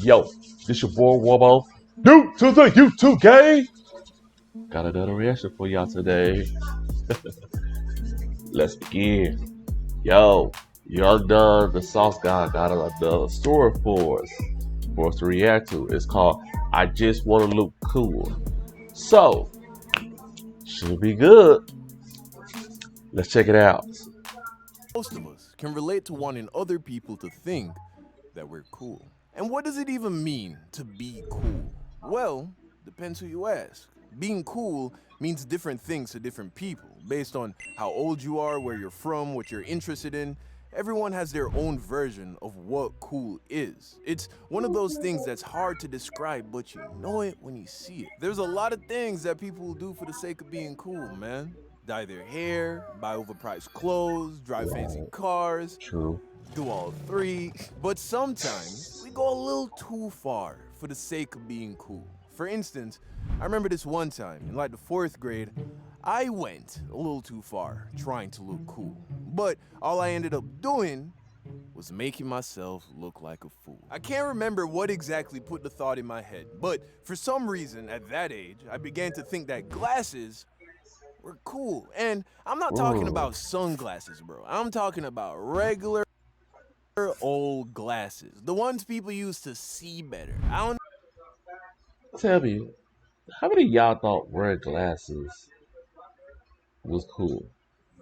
Yo, this your boy Warbo. New to the YouTube game. Got another reaction for y'all today. Let's begin. Yo, Young Dunn, the sauce guy, got another story for us to react to. It's called I Just Wanna Look Cool. So, should be good. Let's check it out. Most of us can relate to wanting other people to think that we're cool. And what does it even mean to be cool? Well, depends who you ask. Being cool means different things to different people based on how old you are, where you're from, what you're interested in. Everyone has their own version of what cool is. It's one of those things that's hard to describe, but you know it when you see it. There's a lot of things that people will do for the sake of being cool, man. Dye their hair, buy overpriced clothes, drive fancy cars, True. do all three. But sometimes we go a little too far for the sake of being cool. For instance, I remember this one time in like the 4th grade, I went a little too far trying to look cool. But all I ended up doing was making myself look like a fool. I can't remember what exactly put the thought in my head, but for some reason at that age, I began to think that glasses were cool. And I'm not talking about sunglasses, bro. I'm talking about regular old glasses. The ones people use to see better. I don't Tell me, how many of y'all thought wearing glasses was cool?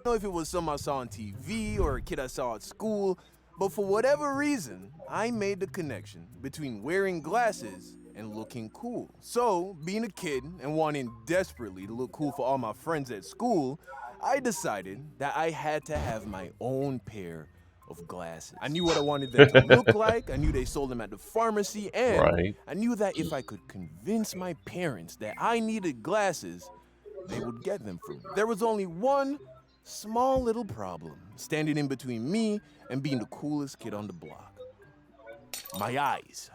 know if it was something I saw on TV or a kid I saw at school, but for whatever reason, I made the connection between wearing glasses and looking cool. So, being a kid and wanting desperately to look cool for all my friends at school, I decided that I had to have my own pair of glasses. I knew what I wanted them to look like, I knew they sold them at the pharmacy, and Right. I knew that if I could convince my parents that I needed glasses, they would get them for me. There was only one small little problem standing in between me and being the coolest kid on the block. My eyes.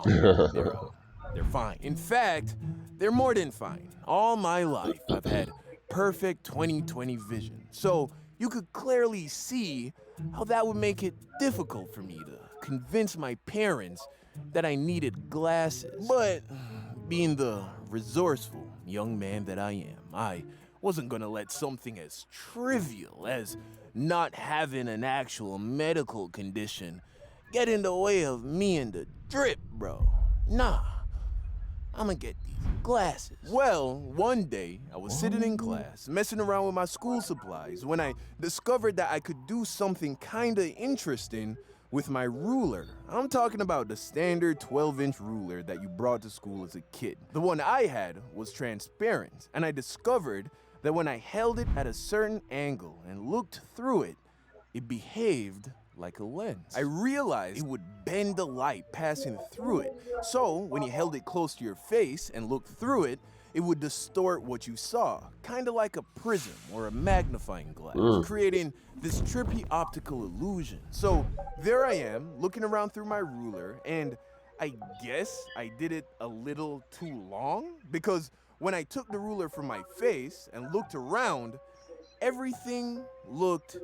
They're fine. In fact, they're more than fine. All my life, I've had perfect 20/20 vision. So you could clearly see how that would make it difficult for me to convince my parents that I needed glasses. But being the resourceful young man that I am, I wasn't gonna let something as trivial as not having an actual medical condition get in the way of me and the drip, bro. Nah, I'ma get these glasses. Well, one day, I was sitting in class, messing around with my school supplies, when I discovered that I could do something kinda interesting with my ruler. I'm talking about the standard 12-inch ruler that you brought to school as a kid. The one I had was transparent, and I discovered that when I held it at a certain angle and looked through it, it behaved like a lens. I realized it would bend the light passing through it. So when you held it close to your face and looked through it, it would distort what you saw, kind of like a prism or a magnifying glass, creating this trippy optical illusion. So there I am, looking around through my ruler, and I guess I did it a little too long, because when I took the ruler from my face and looked around, everything looked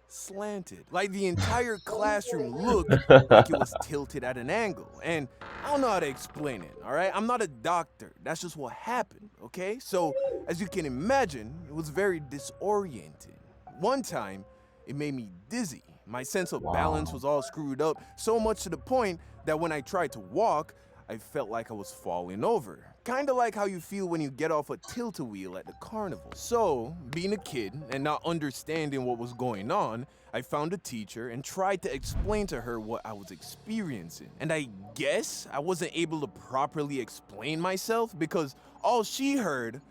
slanted. Like the entire classroom looked like it was tilted at an angle. And I don't know how to explain it, all right? I'm not a doctor. That's just what happened, okay? So, as you can imagine, it was very disorienting. One time, it made me dizzy. My sense of balance was all screwed up, so much to the point that when I tried to walk, I felt like I was falling over. Kinda like how you feel when you get off a tilt-a-wheel at the carnival. So, being a kid and not understanding what was going on, I found a teacher and tried to explain to her what I was experiencing. And I guess I wasn't able to properly explain myself because all she heard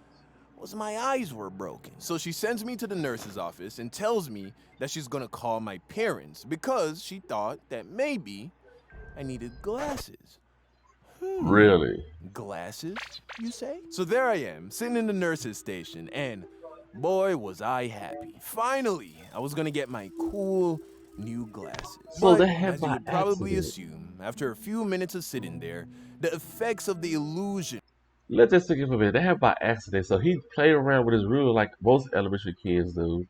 was my eyes were broken. So she sends me to the nurse's office and tells me that she's gonna call my parents because she thought that maybe I needed glasses. Really? Glasses, you say? So there I am, sitting in the nurse's station, and boy, was I happy. Finally, I was gonna get my cool new glasses. So But they have as you by would probably accident. assume, after a few minutes of sitting there, the effects of the illusion Let's just think of it. They have by accident. So he played around with his ruler like most elementary kids do.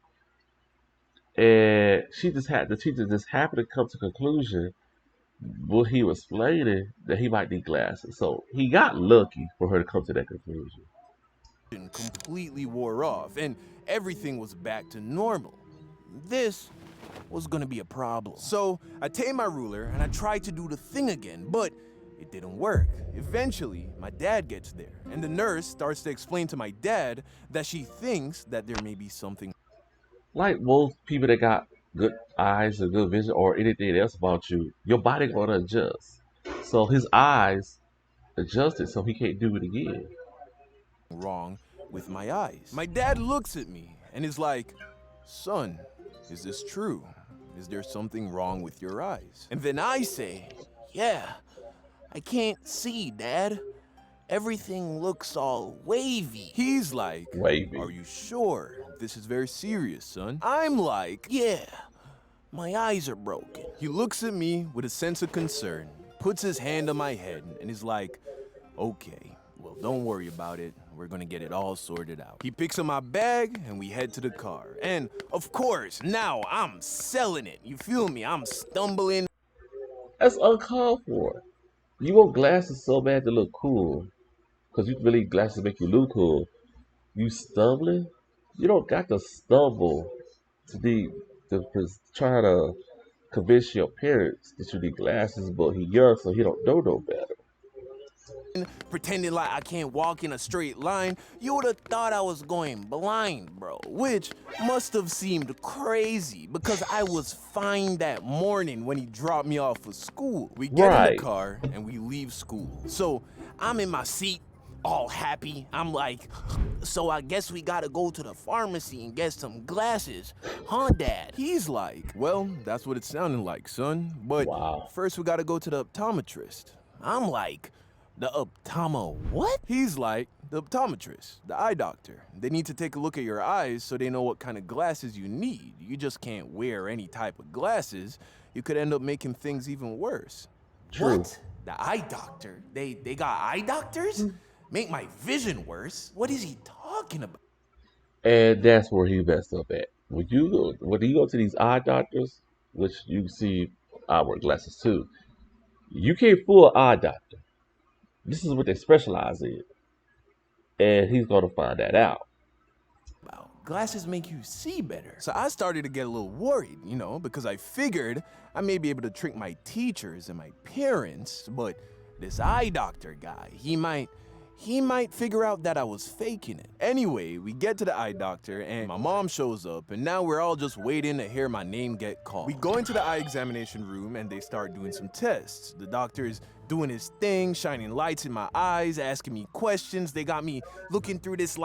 And the teacher just happened to come to the conclusion Well, he was explaining that he might need glasses. So he got lucky for her to come to that conclusion. Completely wore off and everything was back to normal. This was gonna be a problem. So I take my ruler and I try to do the thing again, but it didn't work. Eventually, my dad gets there, and the nurse starts to explain to my dad that she thinks that there may be something. Like most people that got good eyes or good vision or anything else about you, your body gonna adjust. So his eyes adjusted so he can't do it again. Wrong with my eyes. My dad looks at me and is like, "Son, is this true? Is there something wrong with your eyes?" And then I say, "Yeah, I can't see, Dad. Everything looks all wavy." He's like, Wavy. "Are you sure? This is very serious, son." I'm like, "Yeah, my eyes are broken." He looks at me with a sense of concern, puts his hand on my head, and is like, "Okay, well, don't worry about it. We're gonna get it all sorted out." He picks up my bag and we head to the car. And of course, now I'm selling it. You feel me? I'm stumbling. That's uncalled for. You want glasses so bad to look cool. Because you really glasses make you look cool. You stumbling? You don't got to stumble to be to try to convince your parents that you need glasses, but he young, so he don't know no better. Pretending like I can't walk in a straight line, you would have thought I was going blind, bro. Which must have seemed crazy because I was fine that morning when he dropped me off for school. We get in the Right. car and we leave school. So I'm in my seat, all happy. I'm like, "So I guess we gotta go to the pharmacy and get some glasses, huh, Dad?" He's like, "Well, that's what it sounded like, son. But Wow. first we gotta go to the optometrist." I'm like, "The what?" He's like, "The optometrist, the eye doctor. They need to take a look at your eyes so they know what kind of glasses you need. You just can't wear any type of glasses. You could end up making things even worse." True. What? The eye doctor? They got eye doctors? Make my vision worse? What is he talking about? And that's where he messed up at. When you go to these eye doctors, which you see I wear glasses too, you can't fool an eye doctor. This is what they specialize in. And he's gonna find that out. Glasses make you see better. So I started to get a little worried, because I figured I may be able to trick my teachers and my parents, but this eye doctor guy, he might figure out that I was faking it. Anyway, we get to the eye doctor and my mom shows up and now we're all just waiting to hear my name get called. We go into the eye examination room and they start doing some tests. The doctor is doing his thing, shining lights in my eyes, asking me questions. They got me looking through this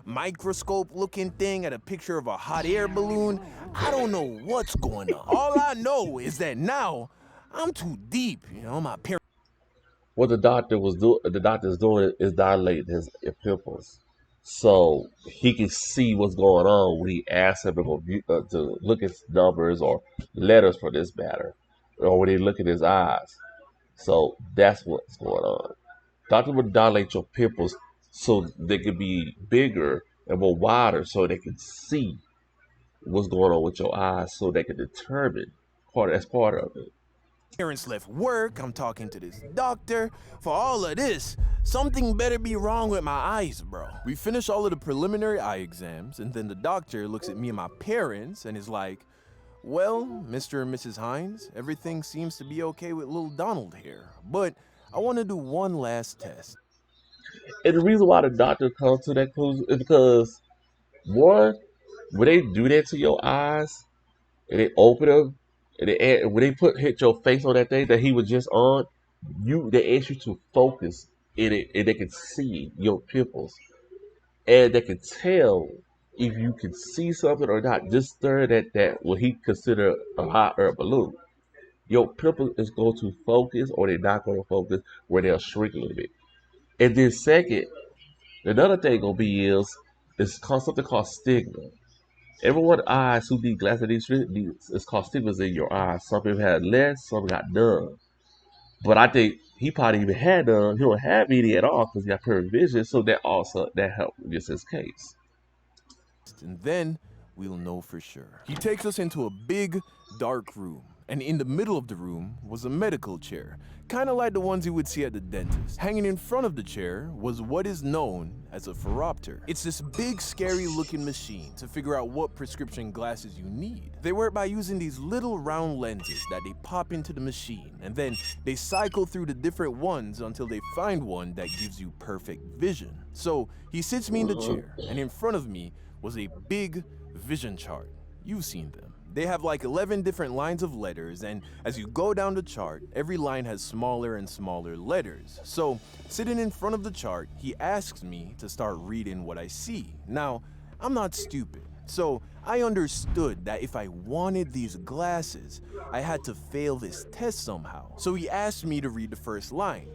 microscope looking thing at a picture of a hot air balloon. I don't know what's going on. All I know is that now I'm too deep, my parents. What the doctor's doing is dilating his pupils, so he can see what's going on when he asks him to look at numbers or letters for this matter, or when they look at his eyes. So that's what's going on. Doctor would dilate your pupils so they can be bigger and more wider, so they can see what's going on with your eyes, so they can determine part of it. Parents left work, I'm talking to this doctor. For all of this, something better be wrong with my eyes, bro. We finish all of the preliminary eye exams, and then the doctor looks at me and my parents and is like, "Well, Mr. and Mrs. Hines, everything seems to be okay with little Donald here, but I want to do one last test." And the reason why the doctor comes to that conclusion is because one, when they do that to your eyes and they open them when they hit your face on that thing that he was just on, they ask you to focus in it and they can see your pupils and they can tell if you can see something or not. Just staring at that what he consider a hot air balloon. Your pupil is going to focus or they're not going to focus where they'll shrink a little bit. And then second, another thing gonna be is called something called stigma. Everyone eyes who need glasses it's called stigmas in your eyes. Some people had less, some got none. But I think he probably even had none. He don't have any at all because he got perfect vision. So that helped with his case. And then we'll know for sure. He takes us into a big, dark room. And in the middle of the room was a medical chair, kind of like the ones you would see at the dentist. Hanging in front of the chair was what is known as a phoropter. It's this big, scary looking machine to figure out what prescription glasses you need. They work by using these little round lenses that they pop into the machine, and then they cycle through the different ones until they find one that gives you perfect vision. So he sits me in the chair, and in front of me was a big vision chart. You've seen them. They have like 11 different lines of letters, and as you go down the chart, every line has smaller and smaller letters. So, sitting in front of the chart, he asks me to start reading what I see. Now, I'm not stupid, so I understood that if I wanted these glasses, I had to fail this test somehow. So he asked me to read the first line.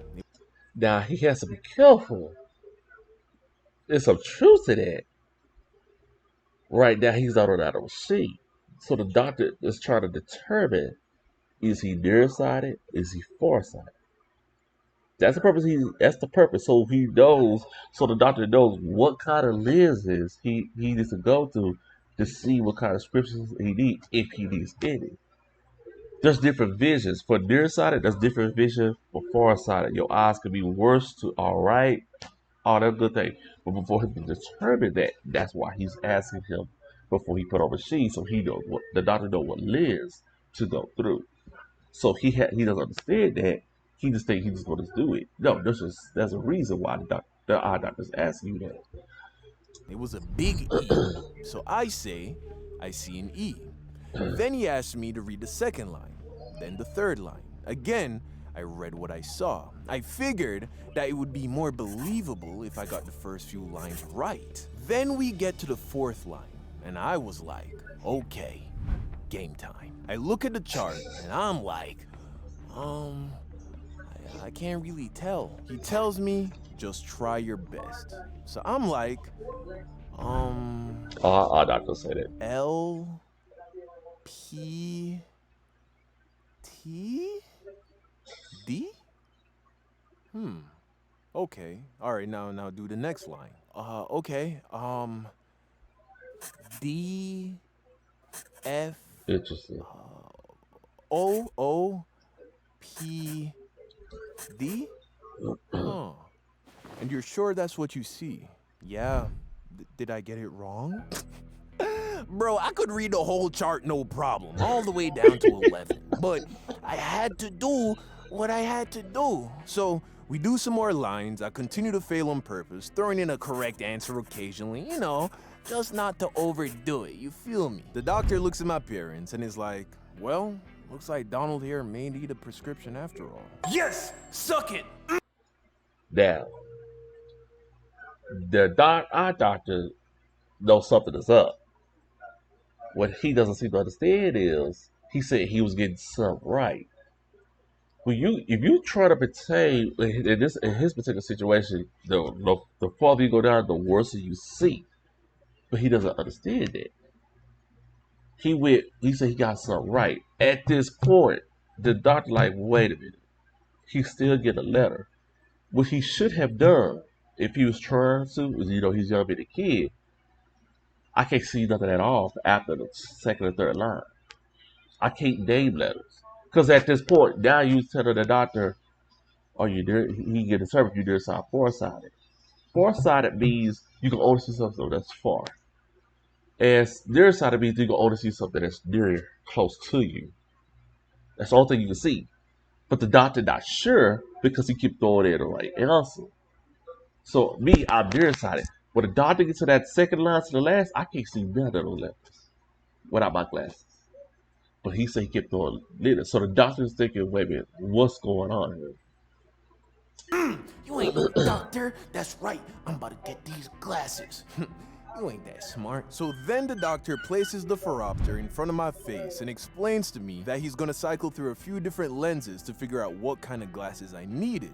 Now he has to be careful. There's some truth to that. Right now he's not on that sheet. So the doctor is trying to determine, is he nearsighted? Is he farsighted? That's the purpose. That's the purpose. So he knows. So the doctor knows what kind of lenses he needs to go to see what kind of prescriptions he needs, if he needs any. There's different visions for nearsighted. There's different vision for farsighted. Your eyes can be worse to all right, all that good thing. But before he can determine that, that's why he's asking him before he put on the sheet, so he knows what the doctor knows what lens to go through. So he doesn't understand that. He just thinks he's just going to do it. No, there's a reason why the eye doctor's asking you that. It was a big E. So I say, I see an E. Then he asked me to read the second line, then the third line. Again, I read what I saw. I figured that it would be more believable if I got the first few lines right. Then we get to the fourth line, and I was like, okay, game time. I look at the chart, and I'm like, I can't really tell. He tells me, just try your best. So I'm like, Our doctor said it. L P T D? Okay. All right, now do the next line. Okay. D F Interesting. O P D? Huh. And you're sure that's what you see? Yeah. Did I get it wrong? Bro, I could read the whole chart no problem, all the way down to 11. But I had to do what I had to do. So we do some more lines. I continue to fail on purpose, throwing in a correct answer occasionally, just not to overdo it, you feel me? The doctor looks at my parents and is like, well, looks like Donald here may need a prescription after all. Yes! Suck it! Now, our doctor knows something is up. What he doesn't seem to understand is, he said he was getting something right. If you try to pertain in his particular situation, the farther you go down, the worse you see. But he doesn't understand that. He said he got something right. At this point, the doctor like, wait a minute. He still get a letter. What he should have done, if he was trying to, is he's young bit a kid. I can't see nothing at all after the second or third line. I can't name letters. Because at this point, now you tell the doctor, oh, you there? He get determined you nearsighted, farsighted. Farsighted means you can only see something that's far. As nearsighted means you can only see something that's near, close to you. That's the only thing you can see. But the doctor not sure because he keep throwing in the right answer. So me, I'm nearsighted. When the doctor gets to that second line to the last, I can't see none of those letters without my glasses. But he said he kept throwing letters. So the doctor's thinking, wait a minute, what's going on here? You ain't no doctor. That's right. I'm about to get these glasses. You ain't that smart. So then the doctor places the phoropter in front of my face and explains to me that he's gonna cycle through a few different lenses to figure out what kind of glasses I needed.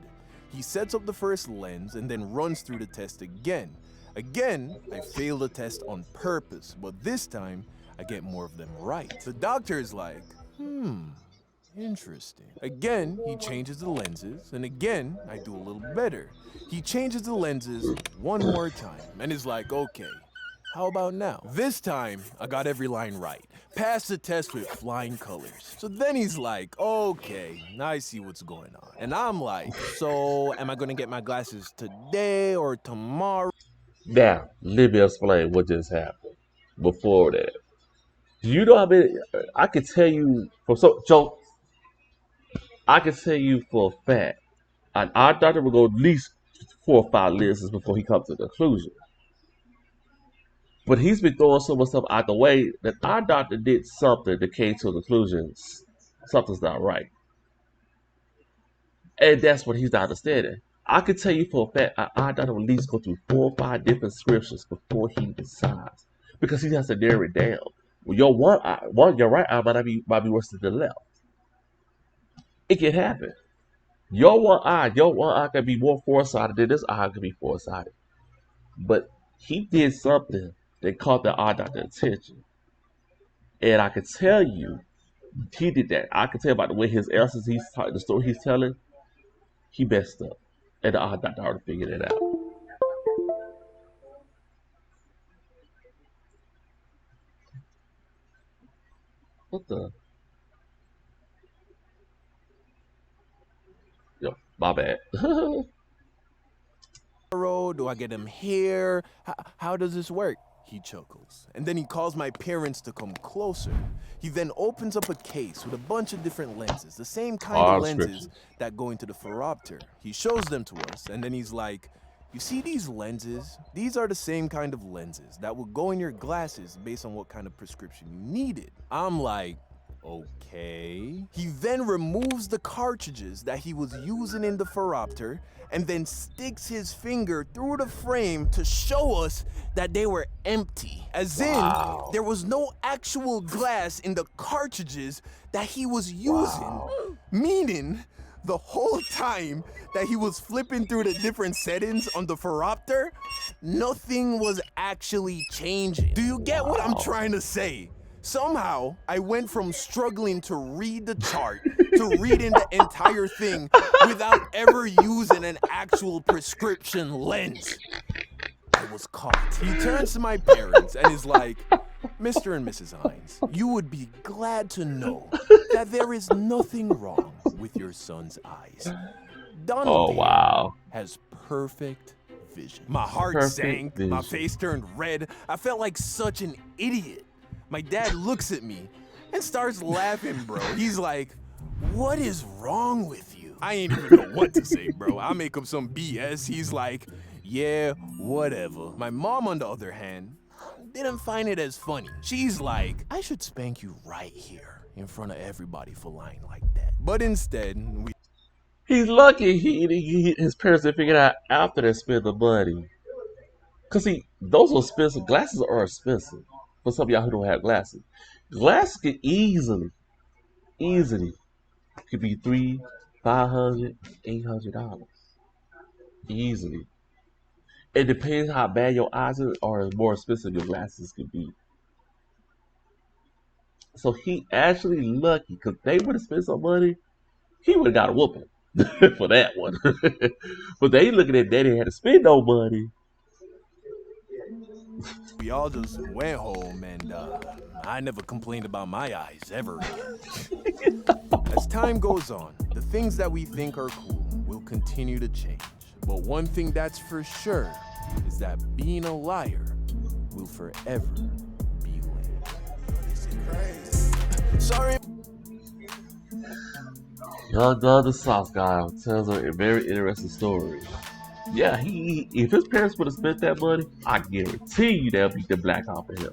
He sets up the first lens and then runs through the test again. Again, I fail the test on purpose, but this time, I get more of them right. The doctor is like, interesting. Again, he changes the lenses, and again, I do a little better. He changes the lenses one more time, and is like, okay, How about now? This time, I got every line right. Passed the test with flying colors. So then he's like, okay, now I see what's going on. And I'm like, so am I gonna get my glasses today or tomorrow? Now, let me explain what just happened before that. You know, I can tell you for so I can tell you for a fact, and our doctor will go at least 4 or 5 lenses before he comes to the conclusion. But he's been throwing so much stuff out the way that our doctor did something that came to a conclusion something's not right. And that's what he's not understanding. I can tell you for a fact, our doctor will at least go through 4 or 5 different scriptures before he decides. Because he has to narrow it down. Well, your right eye might be worse than the left. It can happen. Your one eye can be more foresighted than this eye can be foresighted. But he did something that caught the eye doctor's attention. And I can tell you, he did that. I can tell by the way his answers the story he's telling, he messed up. And the eye doctor already figured it out. What the? Yo, my bad. Do I get him here? How does this work? He chuckles. And then he calls my parents to come closer. He then opens up a case with a bunch of different lenses, the same kind of lenses that go into the phoropter. He shows them to us, and then he's like, you see these lenses? These are the same kind of lenses that will go in your glasses based on what kind of prescription you needed. I'm like, okay. He then removes the cartridges that he was using in the phoropter and then sticks his finger through the frame to show us that they were empty. As in, there was no actual glass in the cartridges that he was using. Meaning, the whole time that he was flipping through the different settings on the phoropter, nothing was actually changing. Do you get what I'm trying to say? Somehow, I went from struggling to read the chart to reading the entire thing without ever using an actual prescription lens. I was caught. He turns to my parents and is like, Mr. and Mrs. Hines, you would be glad to know that there is nothing wrong with your son's eyes. Donald has perfect vision. My heart sank, my face turned red. I felt like such an idiot. My dad looks at me and starts laughing, bro. He's like, what is wrong with you? I ain't even know what to say, bro. I make up some BS. He's like, yeah, whatever. My mom, on the other hand, didn't find it as funny. She's like, I should spank you right here in front of everybody for lying like that. But instead, he's lucky his parents didn't figure it out after they spent the money. Because those are expensive. Glasses are expensive. For some of y'all who don't have glasses. Glasses can easily could be $300, $500, $800. Easily. It depends how bad your eyes are, more expensive your glasses could be. So he actually lucky, because they would have spent some money, he would have got a whooping for that one. But they looking at daddy had to spend no money. We all just went home, and I never complained about my eyes ever again. As time goes on, the things that we think are cool will continue to change. But one thing that's for sure is that being a liar will forever be lame. This is crazy. Sorry. Young Gun the Sauce Guy tells a very interesting story. Yeah, if his parents would have spent that money, I guarantee you they'll beat the black off of him.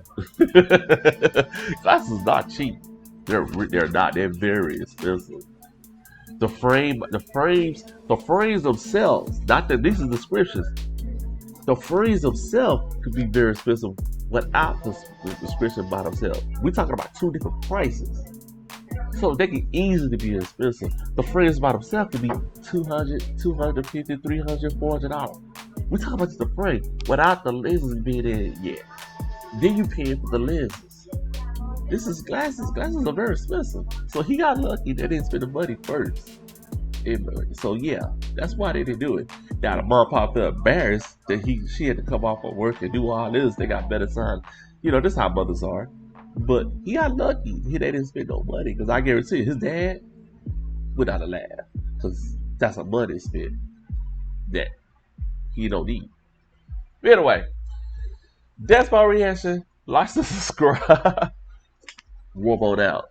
Glasses is not cheap. They're not. They're very expensive. The frames themselves, these are descriptions. The frames themselves could be very expensive without the description by themselves. We're talking about 2 different prices. So they can easily be expensive. The frames by themselves could be $200, $250, $300, $400. We're talking about just the frame without the lenses being in yet. Then you pay for the lenses. This is glasses. Glasses are very expensive. So he got lucky they didn't spend the money first. So yeah, that's why they didn't do it. Now the mom pop felt embarrassed that she had to come off of work and do all this. They got better son. You know, this is how mothers are. But he got lucky. They didn't spend no money because I guarantee you, his dad would not have laughed because that's a money spent that he don't need. But anyway, that's my reaction. Like to subscribe. Warm on out.